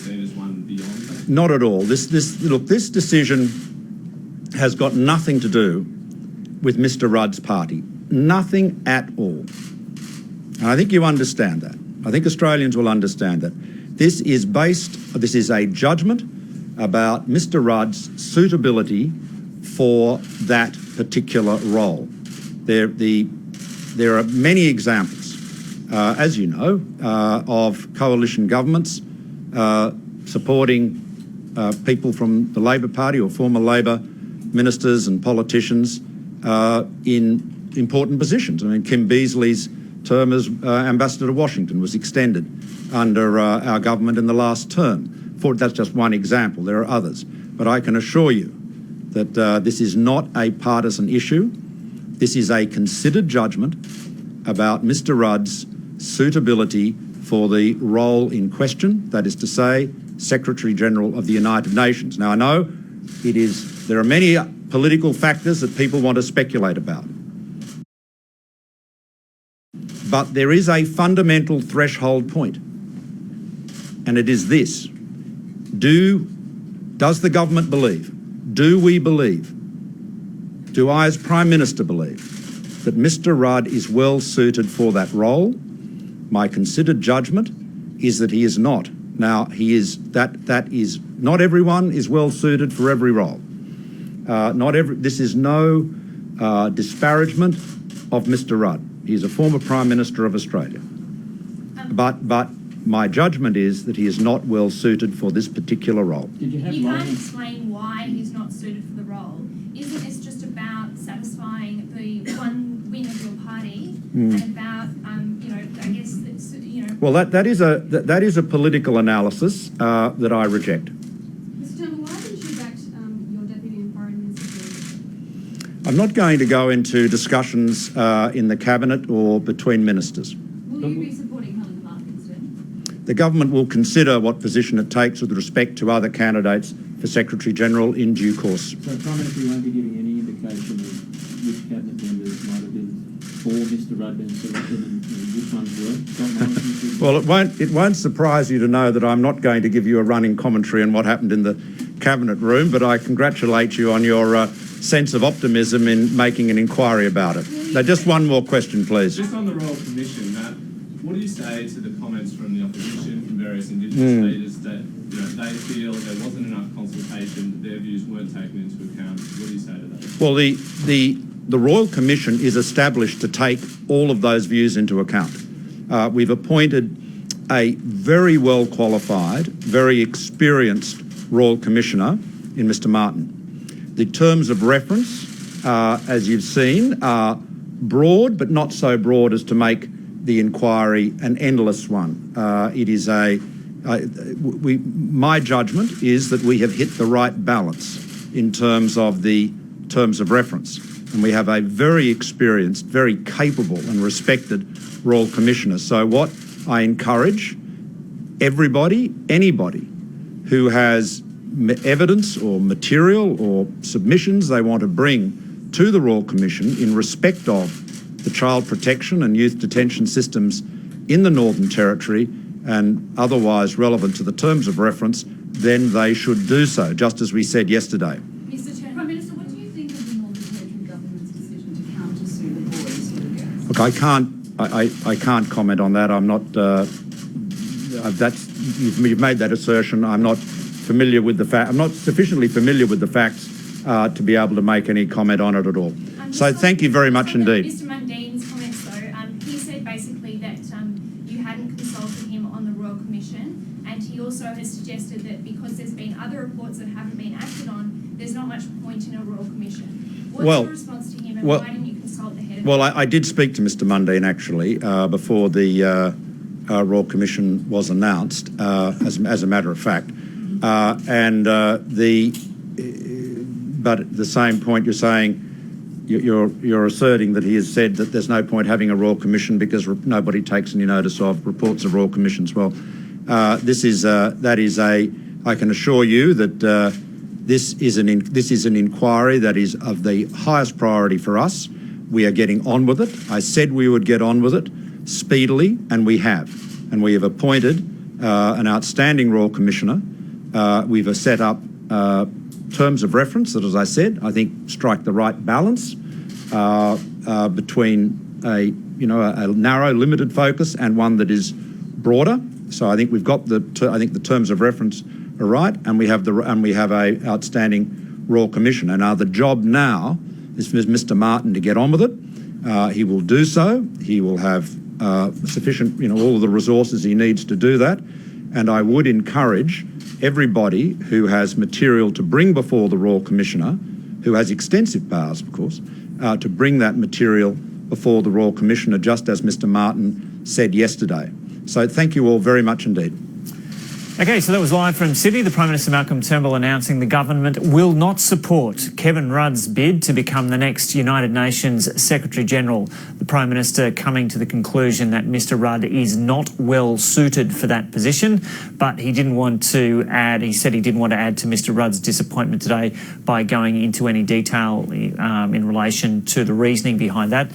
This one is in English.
seen as one beyond that? Not at all. This decision has got nothing to do with Mr Rudd's party. Nothing at all. And I think you understand that. I think Australians will understand that. This is a judgment about Mr Rudd's suitability for that particular role. There are many examples, as you know, of coalition governments supporting people from the Labor Party or former Labor ministers and politicians in important positions. I mean, Kim Beazley's term as ambassador to Washington was extended under our government in the last term. That's just one example. There are others. But I can assure you that this is not a partisan issue. This is a considered judgment about Mr Rudd's suitability for the role in question, that is to say, Secretary-General of the United Nations. Now, I know there are many political factors that people want to speculate about. But there is a fundamental threshold point, and it is this. Does the government believe, do we believe, do I as Prime Minister believe that Mr Rudd is well suited for that role? My considered judgment is that he is not. Now, not everyone is well suited for every role. This is no disparagement of Mr Rudd. He is a former Prime Minister of Australia. But my judgment is that he is not well suited for this particular role. You can't explain why he's not suited for the role. Isn't this just about satisfying the one wing of your party and about, I guess, Well, that is a political analysis that I reject. Mr Turnbull, why didn't you back your Deputy and Foreign Minister? I'm not going to go into discussions in the Cabinet or between ministers. Will you be supporting Helen Clark instead? The government will consider what position it takes with respect to other candidates for Secretary-General in due course. So, Prime Minister, you won't be giving any indication of which Cabinet members might have been for Mr Rudd being selected and which ones were? Well, it won't surprise you to know that I'm not going to give you a running commentary on what happened in the Cabinet room, but I congratulate you on your sense of optimism in making an inquiry about it. Now, just one more question, please. Just on the Royal Commission, Matt, what do you say to the comments from the opposition, from various Indigenous leaders, that they feel there wasn't enough consultation, that their views weren't taken into account? What do you say to that? Well, the Royal Commission is established to take all of those views into account. We've appointed a very well qualified, very experienced Royal Commissioner in Mr Martin. The terms of reference, as you've seen, are broad, but not so broad as to make the inquiry an endless one. My judgment is that we have hit the right balance in terms of the terms of reference. And we have a very experienced, very capable and respected Royal Commissioner. So what I encourage anybody who has evidence or material or submissions they want to bring to the Royal Commission in respect of the child protection and youth detention systems in the Northern Territory and otherwise relevant to the terms of reference, then they should do so, just as we said yesterday. Prime Minister, what do you think of the Northern Territory government's decision to counter-sue the boys? Look, I can't comment on that. I'm not. You've made that assertion. I'm not familiar with the fact. I'm not sufficiently familiar with the facts to be able to make any comment on it at all. So thank you very much indeed. Mr Mundine's comments, though, he said basically that you hadn't consulted him on the Royal Commission, and he also has suggested that because there's been other reports that haven't been acted on, there's not much point in a Royal Commission. What's your response to him, and why didn't you consult the head of it? Well, I did speak to Mr Mundine actually before the Royal Commission was announced, as a matter of fact, but at the same point you're saying. You're asserting that he has said that there's no point having a Royal Commission because nobody takes any notice of reports of Royal Commissions. Well, I can assure you that this is an inquiry that is of the highest priority for us. We are getting on with it. I said we would get on with it speedily, and we have. And we have appointed an outstanding Royal Commissioner. We've set up terms of reference that, as I said, I think strike the right balance between a narrow, limited focus and one that is broader. So I think we've got the terms of reference are right, and we have a outstanding Royal Commissioner. Now the job now is for Mr. Martin to get on with it. He will do so. He will have sufficient, all of the resources he needs to do that. And I would encourage everybody who has material to bring before the Royal Commissioner, who has extensive powers, of course, to bring that material before the Royal Commissioner, just as Mr. Martin said yesterday. So thank you all very much indeed. Okay, so that was live from Sydney. The Prime Minister Malcolm Turnbull announcing the government will not support Kevin Rudd's bid to become the next United Nations Secretary-General. The Prime Minister coming to the conclusion that Mr. Rudd is not well suited for that position, but he didn't want to add, he said he didn't want to add to Mr. Rudd's disappointment today by going into any detail in relation to the reasoning behind that.